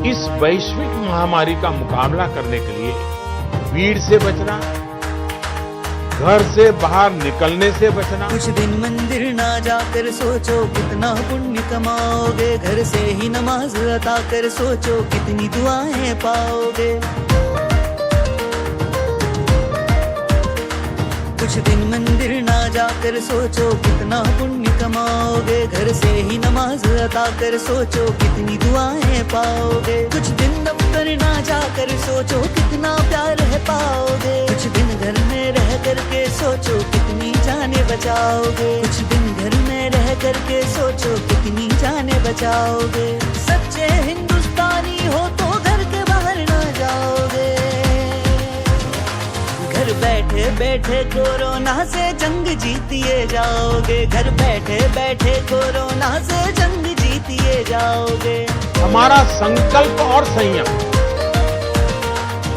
इस वैश्विक महामारी का मुकाबला करने के लिए भीड़ से बचना, घर से बाहर निकलने से बचना। कुछ दिन मंदिर ना जाकर सोचो कितना पुण्य कमाओगे, घर से ही नमाज अता कर सोचो कितनी दुआएं पाओगे। कुछ दिन मंदिर ना जाकर सोचो कितना पुण्य कमाओगे, घर से ही नमाज अता कर सोचो कितनी दुआएं पाओगे। कुछ दिन दफ्तर ना जाकर सोचो कितना प्यार है पाओगे, कुछ दिन घर में रह करके सोचो कितनी जाने बचाओगे। कुछ दिन घर में रह करके सोचो कितनी जाने बचाओगे। सच्चे हिंदुस्तानी हो तो घर के बाहर ना जाओगे। घर बैठे बैठे कोरोना से जंग जीतिए जाओगे, घर बैठे बैठे कोरोना से जंग जीतिए जाओगे। हमारा संकल्प और संयम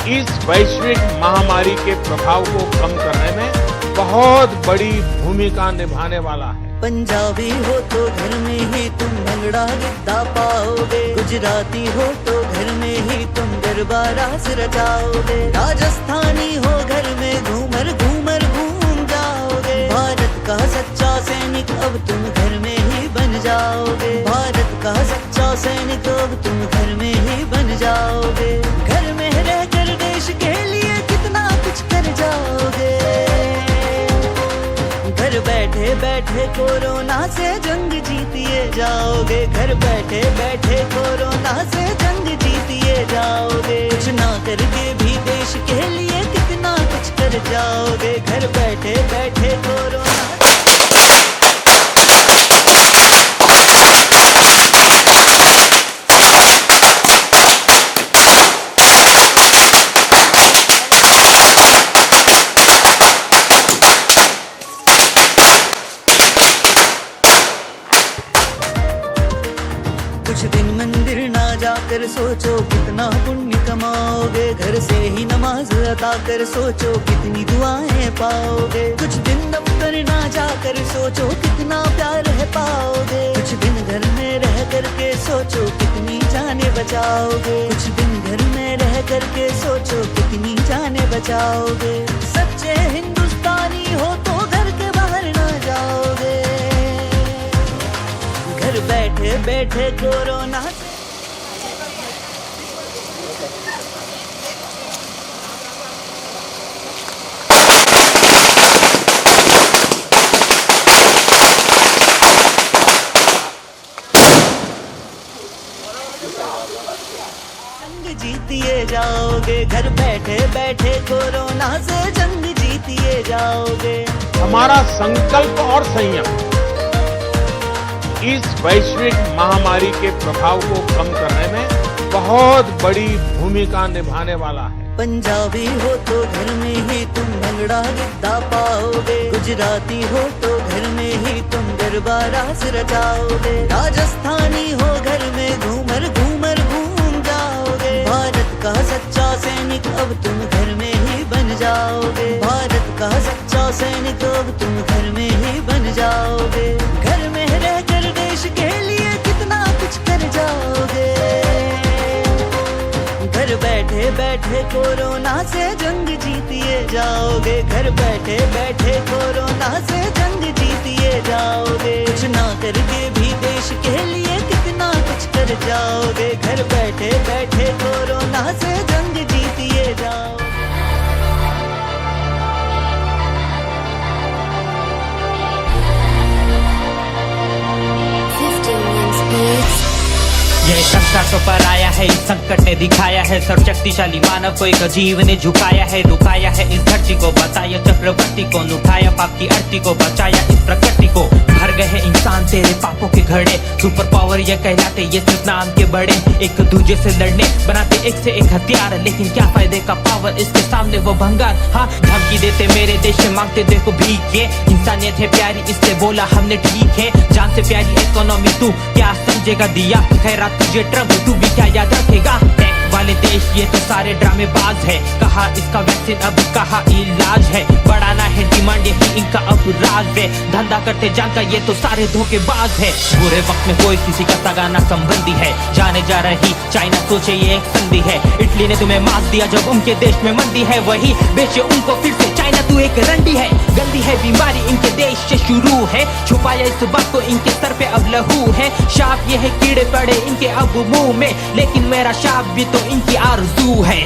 इस वैश्विक महामारी के प्रभाव को कम करने में बहुत बड़ी भूमिका निभाने वाला है। पंजाबी हो तो घर में ही तुम भंगड़ा गिद्दा पाओगे, गुजराती हो तो घर में ही तुम गरबा रास रचाओगे। राजस्थानी हो घर में घूमर घूमर घूम जाओगे। भारत का सच्चा सैनिक अब तुम घर में ही बन जाओगे। भारत का सच्चा सैनिक अब तुम घर में ही बन जाओगे। घर में रहकर देश के लिए कितना कुछ कर जाओगे। घर बैठे बैठे कोरोना से जंग जीतिए जाओगे, घर बैठे बैठे कोरोना से जंग जीतिए जाओगे। कुछ ना करके भी देश के लिए कितना कुछ कर जाओगे। घर बैठे बैठे कोरोना कुछ दिन मंदिर ना जाकर सोचो कितना पुण्य कमाओगे, घर से ही नमाज अता कर सोचो कितनी दुआएं पाओगे। कुछ दिन दफ्तर ना जाकर सोचो कितना प्यार है पाओगे। कुछ दिन घर में रह करके सोचो कितनी जाने बचाओगे। कुछ दिन घर में रह करके सोचो कितनी जाने बचाओगे। सच्चे हिंदुस्तानी हो तो घर के बाहर ना जाओगे। घर बैठे बैठे कोरोना जंग जीतिए जाओगे। घर बैठे बैठे कोरोना से जंग जीतिए जाओगे। हमारा संकल्प और संयम इस वैश्विक महामारी के प्रभाव को कम करने में बहुत बड़ी भूमिका निभाने वाला है। पंजाबी हो तो घर में ही तुम भंगड़ा गिद्दा पाओगे। गुजराती हो तो घर में ही तुम गरबा रास रचाओगे। राजस्थानी हो घर में घूमर घूमर घूम जाओगे। भारत का सच्चा सैनिक अब तुम घर में ही बन जाओगे। भारत का सच्चा सैनिक अब तुम घर में ही बन जाओगे। घर में रहकर देश के लिए कितना कुछ कर जाओगे। घर बैठे बैठे कोरोना से जंग जीतिए जाओगे। घर बैठे बैठे कोरोना से जंग जीतिए जाओगे। कुछ ना करके भी देश के लिए कितना कुछ कर जाओगे। घर बैठे बैठे कोरोना से जंग जीतिए जाओगे। यह संकट तो पर आया है, इस संकट ने दिखाया है सर्वशक्तिशाली मानव को एक अजीब ने झुकाया है, रुकाया है इस धरती को, बताया चक्रवर्ती को, लुटाया पाप की आरती को, बचाया इस प्रकृति को। भर गए हैं इंसान तेरे पापों के घड़े, सुपर पावर ये कहलाते ये सिर्फ नाम के बड़े, एक दूजे से लड़ने बनाते एक से एक हथियार, लेकिन क्या फायदे का पावर इसके सामने वो भंगार। हाँ धमकी देते मेरे देश से, मांगते देखो भीख, ये इंसानियत है प्यारी इससे बोला हमने ठीक है। जान से प्यारी इकोनॉमी तू क्या समझेगा, दिया खैरात तुझे ट्रक तू भी क्या याद रखेगा। टैक्स वाले देश ये तो सारे ड्रामेबाज है। कहा इसका वैक्सीन अब कहा इलाज है, बढ़ाना है डिमांड यही इनका अब राज है। धंधा करते जानका ये तो सारे धोखेबाज है। बुरे वक्त में कोई किसी का सगाना संबंधी है, जाने जा रही चाइना सोचे ये एक संधि है। इटली ने तुम्हें मार दिया जब उनके देश में मंदी है, वही बेचे उनको फिर से चाइना तू एक रंडी है। गंदी है बीमारी इनके देश से शुरू है, छुपाया इस बात को इनके सर पे अब लहू है। शाप ये है कीड़े पड़े इनके अब मुंह में, लेकिन मेरा शाप भी तो इनकी आरज़ू है।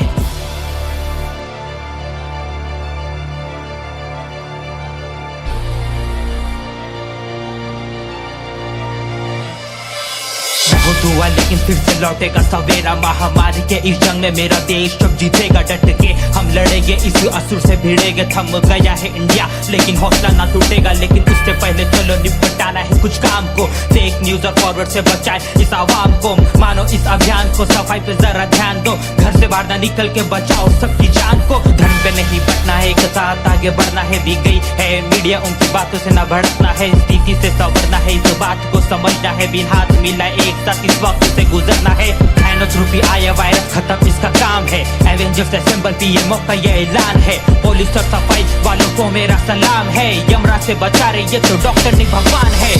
हुआ लेकिन फिर से लौटेगा सवेरा। महामारी के इस जंग में मेरा देश अब जीतेगा डट के। हम लड़ेंगे इस असुर से भिड़ेंगे, थम गया है इंडिया लेकिन हौसला ना टूटेगा। लेकिन उससे पहले चलो निपटाना है कुछ काम को, फेक न्यूज और फॉरवर्ड से बचाए इस आवाम को। मानो इस अभियान को, सफाई पे जरा ध्यान दो, घर से बाहर ना निकल के बचाओ सबकी जान को। धर्म पे नहीं बटना है, एक साथ आगे बढ़ना है। दी गई है मीडिया उनकी बातों से ना भड़कना है, स्थिति से संवरना है, इस बात को समझना है। बिन हाथ मिला एक साथ इस वक्त से गुजरना है। थैनोस रूपी आया वायरस खत्म इसका काम है, एवेंजर्स असेंबल पीएमओ का ये ऐलान है। पुलिस और सफाई वालों को मेरा सलाम है, यमराज से बचा रहे ये तो डॉक्टर नहीं भगवान है।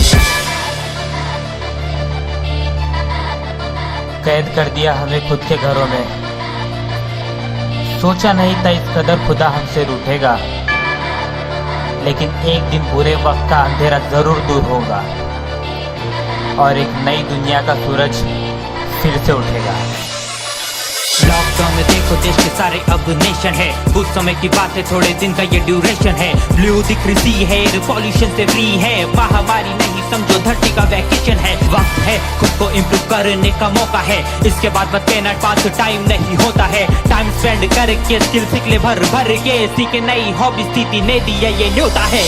कैद कर दिया हमें खुद के घरों में, सोचा नहीं था इस कदर खुदा हमसे रूठेगा। लेकिन एक दिन बुरे वक्त का अंधेरा जरूर दूर होगा और एक नई दुनिया का सूरज फिर से उठेगा। लॉकडाउन में देखो देश के सारे अब नेशन है, कुछ समय की बात है, थोड़े दिन का ये ड्यूरेशन है। ब्लू दिख रही है, पॉल्यूशन से फ्री है, महामारी नहीं समझो धरती का वैकेशन है। वक्त है खुद को इम्प्रूव करने का मौका है, इसके बाद बच्चे न पास टाइम नहीं होता है। टाइम स्पेंड करके स्किल सीख ले भर भर के, सीखे नई हॉबी स्थिति ने दिया ये न्योता है।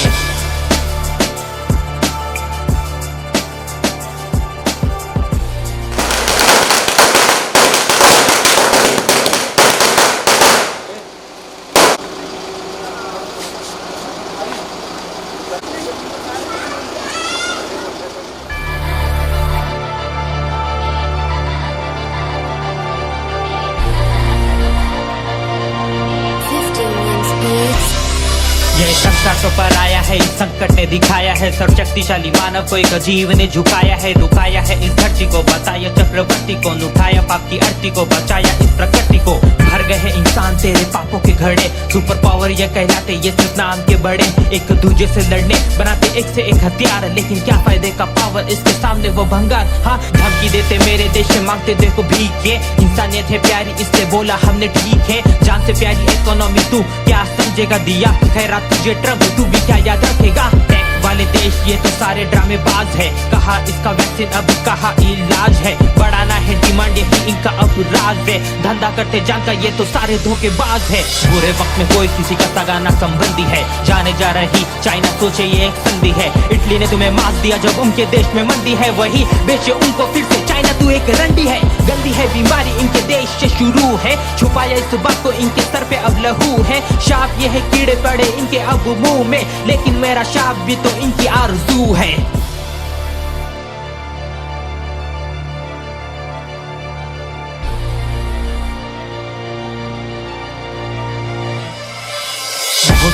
ये संसार तो पर आया है, इस संकट ने दिखाया है, सर्वशक्तिशाली मानव को एक अजीब ने झुकाया है। रुकाया है इस धरती को, बताया चक्रवर्ती को, उठाया पाप की आरती को, बचाया इस प्रकृति को। भर गए हैं इंसान तेरे पापों के घड़े, सुपर पावर ये कहलाते ये सिर्फ नाम के बड़े। एक दूजे से लड़ने बनाते एक से एक हथियार, लेकिन क्या फायदे का पावर इसके सामने वो भंगार। हाँ धमकी देते मेरे देश से, मांगते देखो भीख के। इंसानियत है प्यारी इसलिए बोला हमने ठीक है, जान से प्यारी इकोनॉमी तू क्या समझेगा। दिया खैरात तुझे ट्रम्प, तू भी क्या याद रखेगा। टेक वाले देश ये तो सारे ड्रामेबाज है, कहा इसका वैक्सीन अब कहा इलाज है, बढ़ाना है डिमांड यही इनका अब राज है। धंधा करते जानका ये तो सारे धोखेबाज है। बुरे वक्त में कोई किसी का सगाना संबंधी है, जाने जा रही चाइना सोचे ये एक संधि है। इटली ने तुम्हें मार दिया जब उनके देश में मंदी है, वही बेचे उनको फिर से चाइना तू एक रंडी है। गंदी है बीमारी इनके देश से शुरू है, छुपाया इस बात को इनके सर पे अब लहू है। शाप ये है कीड़े पड़े इनके अब मुंह में, लेकिन मेरा शाप भी तो इनकी आरज़ू है।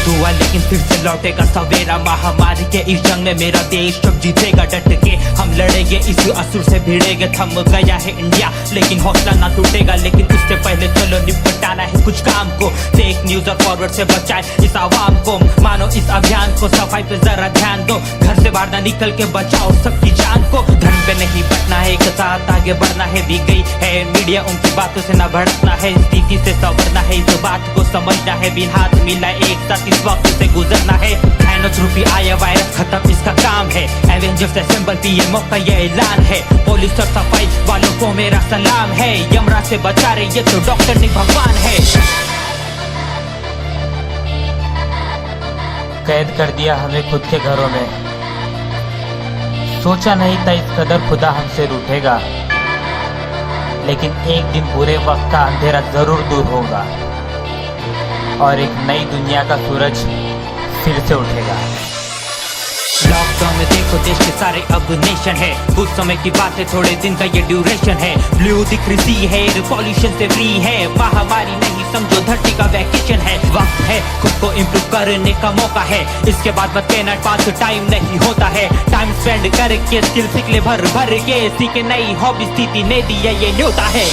हुआ लेकिन फिर से लौटेगा सवेरा। महामारी के इस जंग में मेरा देश अब जीतेगा डट के। हम लड़ेंगे इस असुर से भिड़ेंगे, थम गया है इंडिया लेकिन हौसला ना टूटेगा। लेकिन उससे पहले चलो निपटाना है कुछ काम को, फेक न्यूज और फॉरवर्ड से बचाए इस आवाम को। मानो इस अभियान को, सफाई पे जरा ध्यान दो, घर से बाहर ना निकल के बचाओ सबकी जान को। धर्म पे नहीं बटना है, एक साथ आगे बढ़ना है। दी गई है मीडिया उनकी बातों से ना भड़कना है, स्थिति से संवरना है, इस बात को समझना है। बिन हाथ मिला एक साथ इस वक्त से गुजरना है। थैनोस रूपी आया वायरस खत्म इसका काम है, एवेंजर्स असेंबल पीएमओ का ये ऐलान है। पुलिस और सफाई वालों को मेरा सलाम है, यमराज से बचा रहे ये तो डॉक्टर नहीं भगवान है। कैद कर दिया हमें खुद के घरों में, सोचा नहीं था इस कदर खुदा हमसे रूठेगा। लेकिन एक दिन बुरे वक्त का अंधेरा जरूर दूर होगा और एक नई दुनिया का सूरज फिर से उठेगा। लॉकडाउन में देखो देश के सारे अब नेशन है, कुछ समय की बात है, थोड़े दिन का ये ड्यूरेशन है। ब्लू दिख रही है, एयर पॉल्यूशन से फ्री है, महामारी नहीं समझो धरती का वैकेशन है। वक्त है खुद को इम्प्रूव करने का मौका है, इसके बाद बस पेन पास टाइम नहीं होता है। टाइम स्पेंड करके स्किल सीख ले भर भर के, सीखे नई हॉबी, स्थिति ने दिया ये न्योता है।